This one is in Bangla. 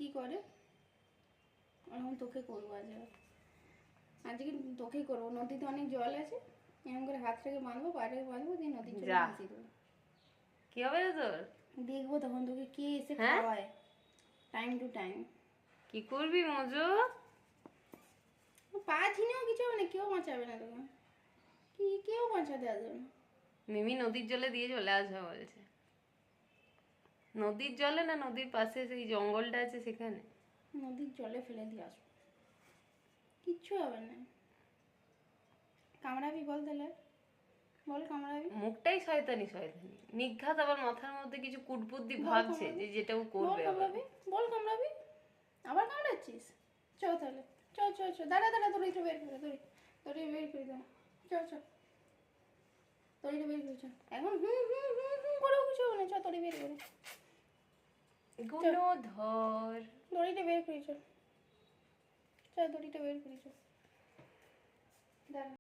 কি করে, এখন তোকে করবো আজকে তোকেই করবো। নদীতে অনেক জল আছে, এরকম করে হাতটাকে বাঁধবো, পাটাকে বাঁধবো, দিয়ে নদীর জলে ভাসিয়ে দেবো। কি হবে রে তোর? দেখবো তখন তোকে কে এসে খাওয়ায় টাইম টু টাইম। কি করবি মজু? পা ছিনেও কিছু হবে না, কেউ বাঁচাবে না তোকে, কেউ বাঁচাতে আসবে না। মিমি নদীর জলে দিয়ে চলে আসবে বলছে। নদীর জলে না নদীর পাশে সেই জঙ্গলটা আছে সেখানে? নদীর জলে ফেলে দিয়ে আসবো, কিচ্ছু হবে না। কামড়াবি বল তাহলে, বল কামড়াবি। মুখটাই শয়তানি শয়তানি, নিঘাত আবার মাথার মধ্যে কিছু কুটবুদ্ধি ভাবছে যে যেটা ও করবে। বল কামড়াবি, আবার কামড়াচ্ছিস? চ তাহলে, চ চ চ, দাঁড়া দাঁড়া, দড়িটা বের করে, দড়ি বের করে দাও, চ চ, দড়িটা বের করে চ। এখন হুম হুম হুম হুম করেও কিছু হবে না, চ দড়ি বের করে, গুণধর দড়িটা বের করে চ, চ দড়িটা বের করে চ, দাঁড়া।